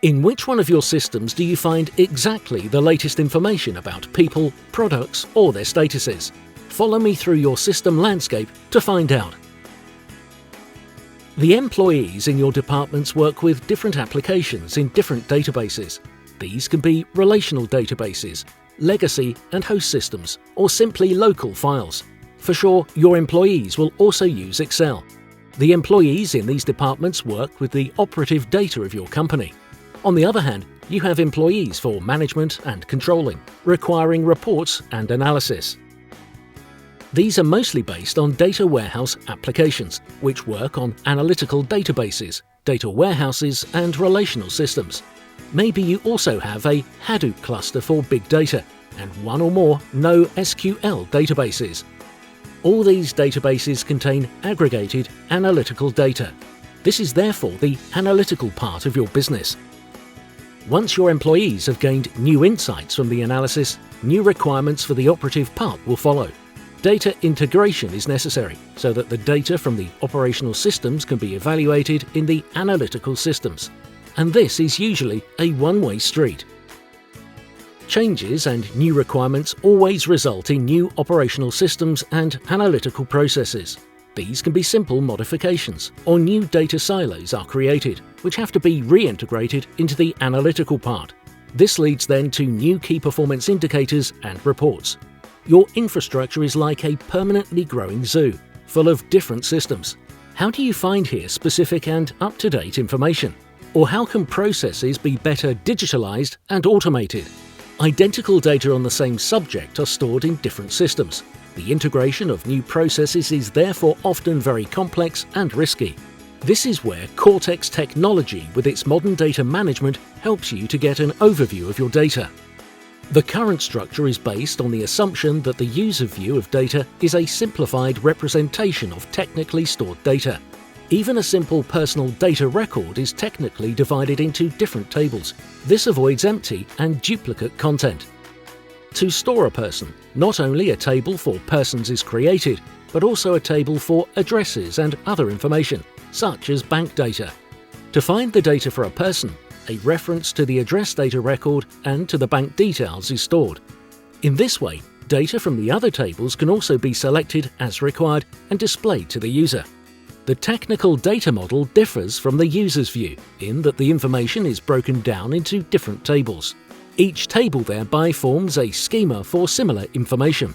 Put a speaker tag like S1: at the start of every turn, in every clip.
S1: In which one of your systems do you find exactly the latest information about people, products, or their statuses? Follow me through your system landscape to find out. The employees in your departments work with different applications in different databases. These can be relational databases, legacy and host systems, or simply local files. For sure, your employees will also use Excel. The employees in these departments work with the operative data of your company. On the other hand, you have employees for management and controlling, requiring reports and analysis. These are mostly based on data warehouse applications, which work on analytical databases, data warehouses, and relational systems. Maybe you also have a Hadoop cluster for big data, and one or more NoSQL databases. All these databases contain aggregated analytical data. This is therefore the analytical part of your business. Once your employees have gained new insights from the analysis, new requirements for the operative part will follow. Data integration is necessary so that the data from the operational systems can be evaluated in the analytical systems. And this is usually a one-way street. Changes and new requirements always result in new operational systems and analytical processes. These can be simple modifications, or new data silos are created, which have to be reintegrated into the analytical part. This leads then to new key performance indicators and reports. Your infrastructure is like a permanently growing zoo, full of different systems. How do you find here specific and up-to-date information? Or how can processes be better digitalized and automated? Identical data on the same subject are stored in different systems. The integration of new processes is therefore often very complex and risky. This is where Cortex technology with its modern data management helps you to get an overview of your data. The current structure is based on the assumption that the user view of data is a simplified representation of technically stored data. Even a simple personal data record is technically divided into different tables. This avoids empty and duplicate content. To store a person, not only a table for persons is created, but also a table for addresses and other information, such as bank data. To find the data for a person, a reference to the address data record and to the bank details is stored. In this way, data from the other tables can also be selected as required and displayed to the user. The technical data model differs from the user's view in that the information is broken down into different tables. Each table thereby forms a schema for similar information.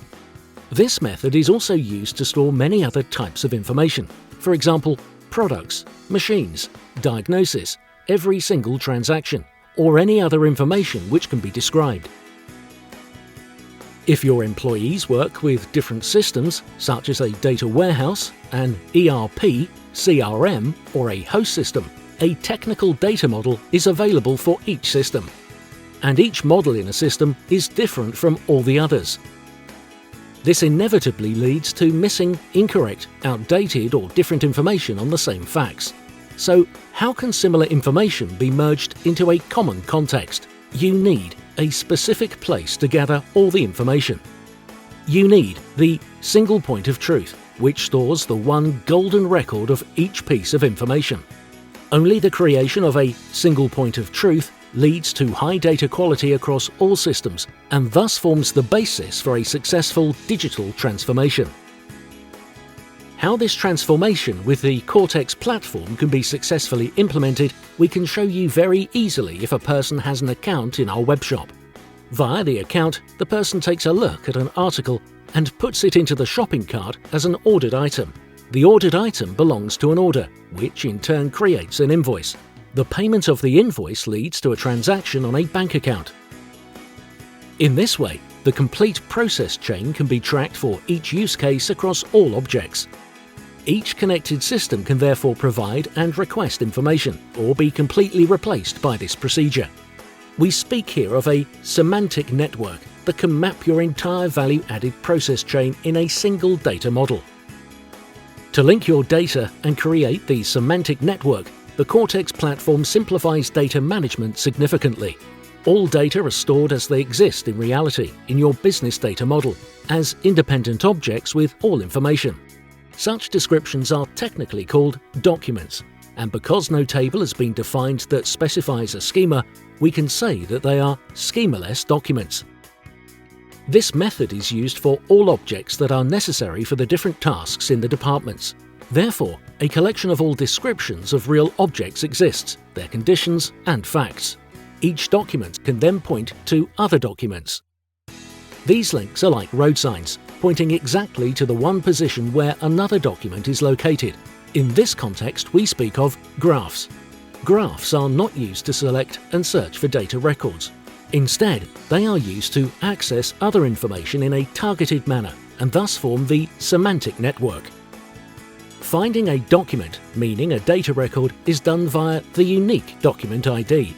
S1: This method is also used to store many other types of information, for example, products, machines, diagnosis, every single transaction, or any other information which can be described. If your employees work with different systems, such as a data warehouse, an ERP, CRM, or a host system, a technical data model is available for each system. And each model in a system is different from all the others. This inevitably leads to missing, incorrect, outdated, or different information on the same facts. So, how can similar information be merged into a common context? You need a specific place to gather all the information. You need the single point of truth, which stores the one golden record of each piece of information. Only the creation of a single point of truth leads to high data quality across all systems and thus forms the basis for a successful digital transformation. How this transformation with the Cortex platform can be successfully implemented, we can show you very easily if a person has an account in our webshop. Via the account, the person takes a look at an article and puts it into the shopping cart as an ordered item. The ordered item belongs to an order, which in turn creates an invoice. The payment of the invoice leads to a transaction on a bank account. In this way, the complete process chain can be tracked for each use case across all objects. Each connected system can therefore provide and request information, or be completely replaced by this procedure. We speak here of a semantic network that can map your entire value-added process chain in a single data model. To link your data and create the semantic network, the Cortex platform simplifies data management significantly. All data are stored as they exist in reality in your business data model, as independent objects with all information. Such descriptions are technically called documents. and because no table has been defined that specifies a schema, we can say that they are schemaless documents. This method is used for all objects that are necessary for the different tasks in the departments. Therefore, a collection of all descriptions of real objects exists, their conditions and facts. Each document can then point to other documents. These links are like road signs, pointing exactly to the one position where another document is located. In this context, we speak of graphs. Graphs are not used to select and search for data records. Instead, they are used to access other information in a targeted manner and thus form the semantic network. Finding a document, meaning a data record, is done via the unique document ID.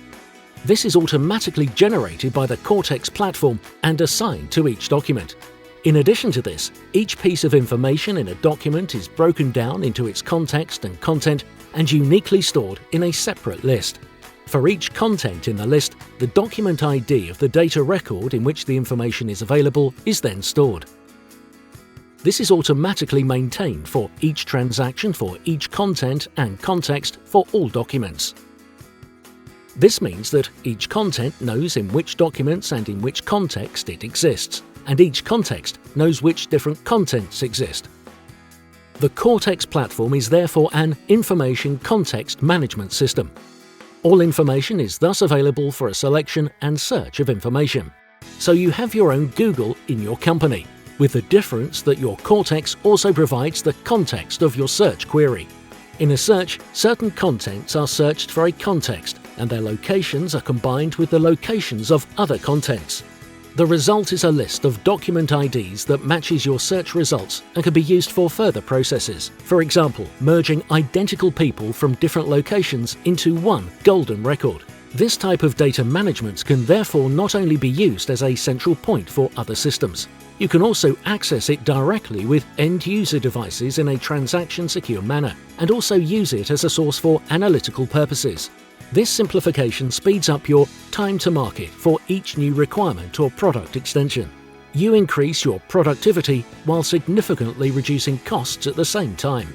S1: This is automatically generated by the Cortex platform and assigned to each document. In addition to this, each piece of information in a document is broken down into its context and content and uniquely stored in a separate list. For each content in the list, the document ID of the data record in which the information is available is then stored. This is automatically maintained for each transaction for each content and context for all documents. This means that each content knows in which documents and in which context it exists, and each context knows which different contents exist. The Cortex platform is therefore an information context management system. All information is thus available for a selection and search of information. So you have your own Google in your company, with the difference that your Cortex also provides the context of your search query. In a search, certain contents are searched for a context, and their locations are combined with the locations of other contents. The result is a list of document IDs that matches your search results and can be used for further processes. For example, merging identical people from different locations into one golden record. This type of data management can therefore not only be used as a central point for other systems, you can also access it directly with end-user devices in a transaction-secure manner, and also use it as a source for analytical purposes. This simplification speeds up your time to market for each new requirement or product extension. You increase your productivity while significantly reducing costs at the same time.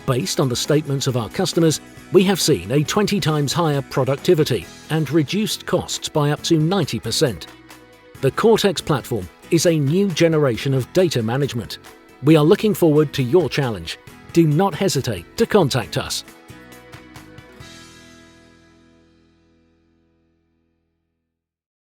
S1: Based on the statements of our customers, we have seen a 20 times higher productivity and reduced costs by up to 90%. The Cortex platform is a new generation of data management. We are looking forward to your challenge. Do not hesitate to contact us.